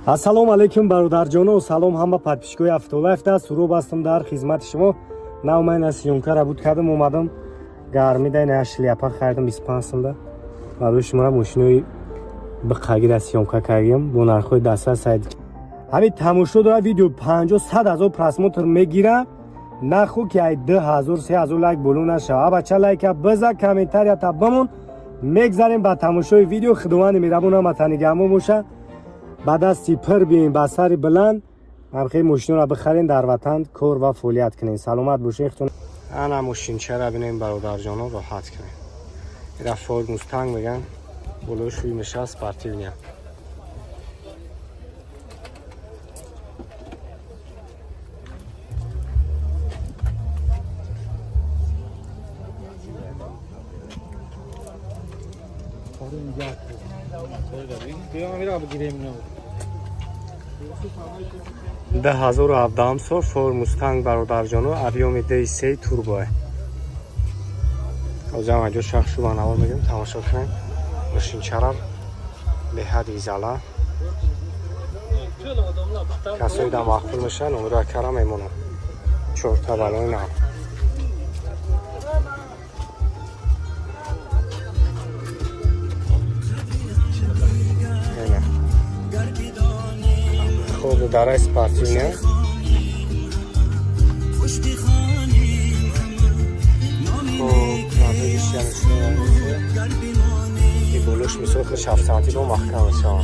ассалому алайкум бародарҷоно, салом ҳама подписчикои Автолайф да сурӯб ҳастам дар хизмати шумо. Наумай на сёмка рабут кардам, омадам гармида на шляпа хардам 25 сомда. Барои шумо мошинои биқагида сёмка кардам бо нархои даста сайд. Ҳамин тамошо дора видео 50-100 просмотр мегира. Наху ки ай 2000-3000 лайк боло нашава. Бача лайка биза, комментарията бамон. мегзарем ба тамошои видео. худованди меҳрабон матанигамо боша. ба дасти пир биёем, ба сари буланд ҳамхе мошинро бихарен, дар ватан кор ва фаъолият кунем. саломат бошед. ана мошинчара бинем бародарҷоно, роҳат кунем. ира Ford Mustang меган, болои шӯи меша спортивния. ده 2017 سال Ford Mustang برادرجانو объеми D3 турбо. озам аҷо шахшу ба навор мегем тамошо кунем. мошинчарар беҳади зала. касои да махфул меша, номеро кара мемонам. чорта балои нав. خود داره سپارتینه این بولوش میسوخت 7 سانتی با محکم شما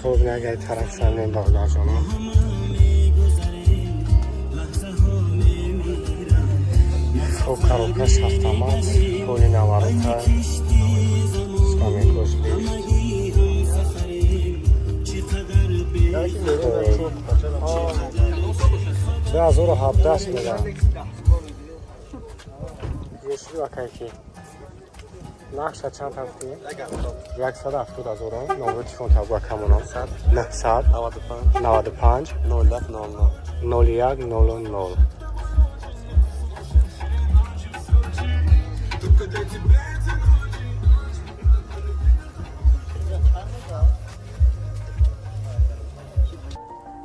خوب نگه طرف سنده این باقدار جانا خوب کاروکش هفتامات پولی نواروتا سکامی کش بیفت 2017 میدن یشی و کیکی نقش چند هفتی؟ 170,000 نمره تلفن تبوا کمونم 900 95 01 00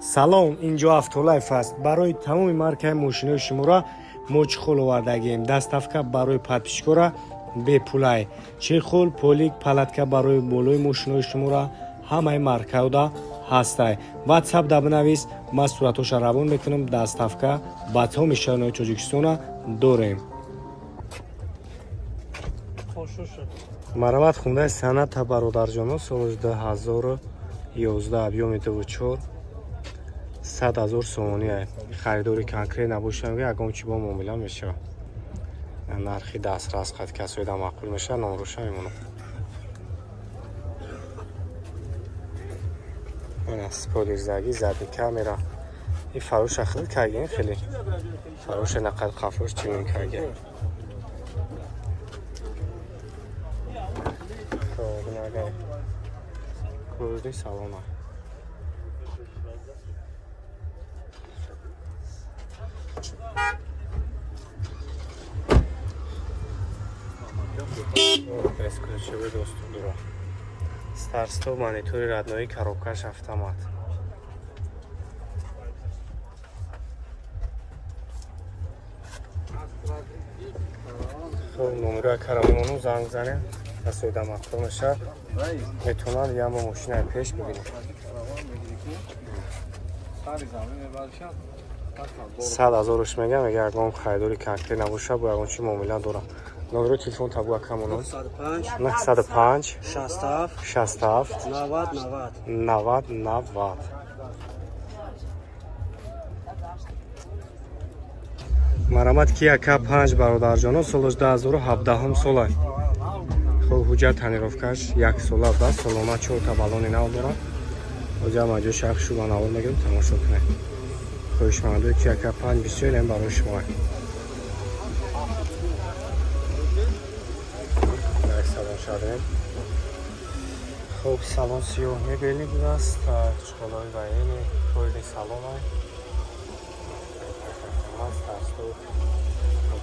салом, инҷо Автолайф аст. барои тамоми маркаи мошинои шуморо мо чихол овардагем. даставка барои подписчикора бепулай, чихол, полик, палатка барои болои мошинои шуморо ҳамаи маркаода ҳастай. ватсап да бинавис, ман суратоша равон мекунам. даставка ба тамоми шаҳрҳои Тоҷикистона дорем. марамат хундаи саната бародарҷоно соли 2011 объеми 24 100,000 сомония. харидори конкрет набошам, ягон чи бо муомила мешава. нархи дастрас қад касои да маъқул меша, номроша мемонам. ана спойлерзаги зади камера. ин фароша хеле кайген, хеле фароша нақад қафош чунин кайген. Нагай кӯрди салона. Безключовый доступ дура. Старт-стоп, монитори родной, коробкаш автомат. номерои карамону занг занем. касои да махтум меша метавонанд ям бо мошинаи пеш бибинем. 100,000 мегам, ягар ягон харидори конкрет набоша, бо ягон чи муомила дорам. номерои телефон табуа камонам 905 67 90. марамат Kia K5 бародарҷоно соли 2017 солай. хуб ҳуҷҷат танировкаш 1 сола ба солона 4 та балони нав дорад. ҳоҷам аҷо шахшу ба навор мегирам, тамошо кунед. хоҳишмандои Kia K5 бисёрем барои шумо. шадем. خب салон сиёҳ мебинед аст чӯлои ваени кӯли салон аст дасту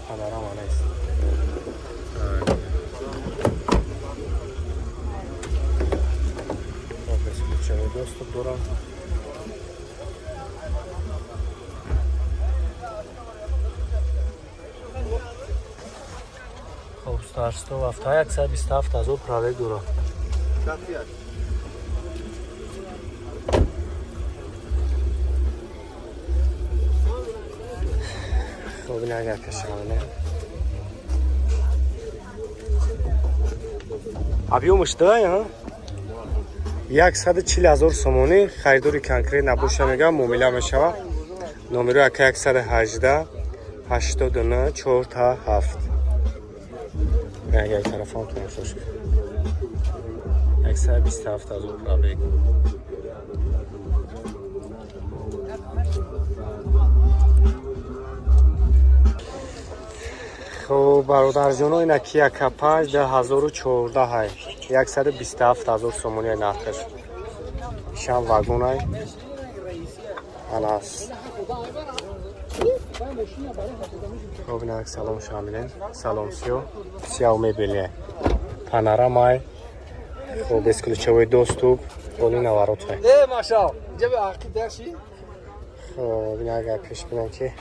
панорама нест без ключевой доступ дорам خب старсту ҳафта 127 000 пробег дорам خب این اگر کشمانه объемش дорад ها 140,000 сомонӣ харидори конкрет набоша мегам муомила мешавад номеро 118 89 4 اگر телефон тоншош 127,000 пробег خب برادرجانو اینا کیا کپاج 2014 های 127,000 سومونی نرخش شام واگون های خلاص خب اینا یک سلام شاملین سلام سیاو میبینی پانوراما های خب без ключевой доступ боли наворот های ماشا اینجا به عقیب درشی خب اینا اگر پیش بینم که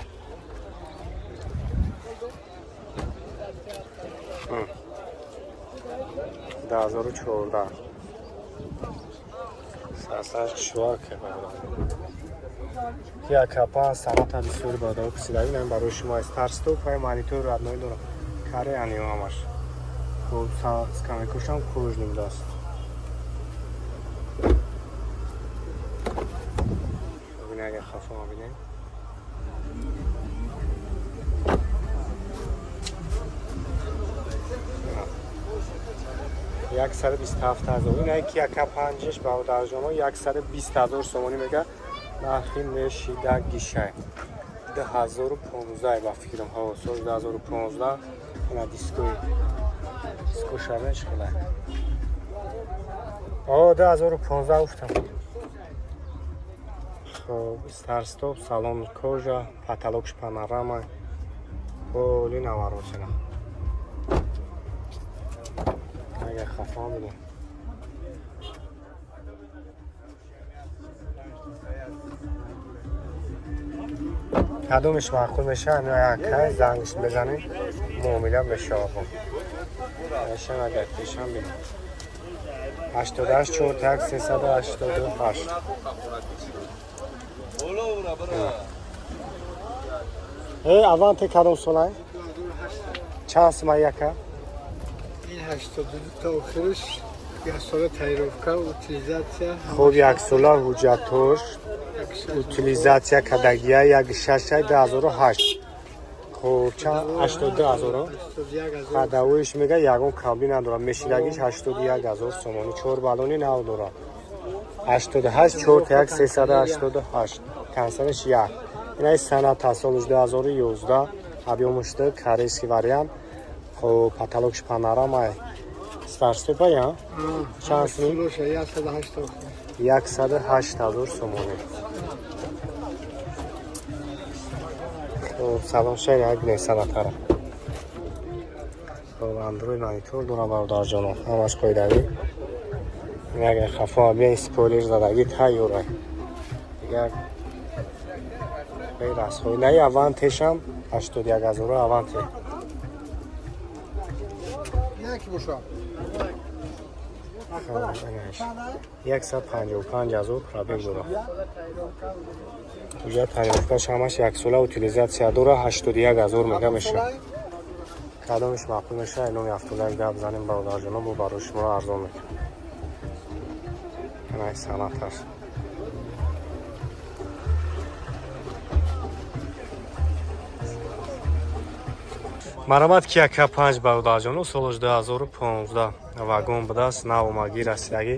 2014 сасаш шуар که یک کپا سنت بسیار بادا و کسیدگی نمی برای شما استارستو پای مانیتور ردنایی دارم کاره انیو همش خب سکمی کشم کروش نیم داست ببینه اگر خفه ما بینیم 127,000 این که یک پنجش برادر جان 120,000 سومونی میگه نرخی میشیده گیشه 2015 با فکرم ها سال 2015 اینا دیسکو شرمش خیلی 2015 گفتم خب استارستوپ سالن کожа потолокش панорама коли наворочено اگر خفا میدم کدومش معقول میشه همین یک زنگش بزنیم معامله بشه آقا نشن اگر پیشم بیم 88 41 388 аванти кадом солай чанд сма яка این 82 تا آخرش یک سال تایروفکا اوتیلیزاتیا خوب یک سال حجتوش اوتیلیزاتیا کدگیه یک ششه 2008 خوب چند 82,000 خداویش میگه یکون کابلی ندارم میشیدگیش 81,000 سومانی 4 بالونی نو دارم 88 41 388 کنسرش یک این سنت تا سالش 2011 объемش ده корейский вариант خب потолокش панорама старступа я чанд сум 108,000 сомонӣ خب салом шер як бинед санатара خب андроид монитор дорам бародарҷоно ҳамаш қоидагӣ агар хафо биен спойлер задагӣ тайёрай дигар غیر از خوی نه авантеш هم 81,000 аванте یکی باشم 155,000 пробег дора уже тайёрфташ ҳамаш як сола утилизатсия дора 81,000 мега меша кадомиш маъқул меша ином автодаи гап занем бародарҷоно бо барои шумо арзон мекунам ана санаташ марҳамат ки яка 5 бародарҷону солаш 2015 вагон будаст нав омагӣ расидагӣ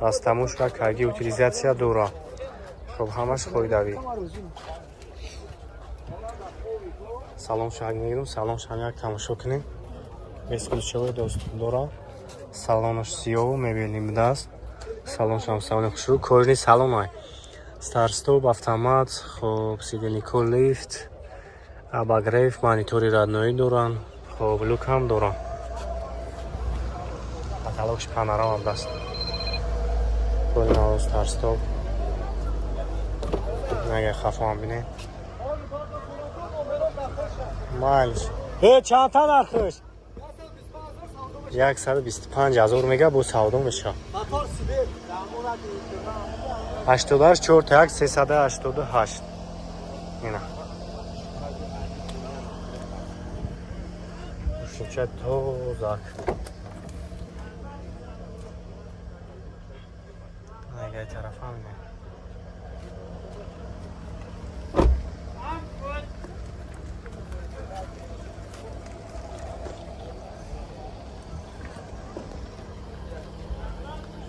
растамушка карги утилизатсия дора хуб ҳамаш қоидавӣ салом шаг мегирам салом шаг як тамошо кунем без ключевой доступ дора салонаш сиёҳу мебелӣ будаст салон шам салони хушрӯ корни салон ай старстоп автомат хоб сиденико лифт абагреф монитори радноӣ доран хоб люк ҳам доран каталогш панорама даст корни ҳаво старстоп наге хафоам бинед майлш чанда нархш 125,000 мега бо савдо меша 84388 ина шуча тозак айгай тарафам не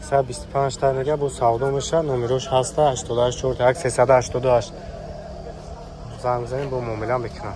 Са 25 та мега бо савдо меша номерош ҳаста 84388 занг занем бо муомила мекунам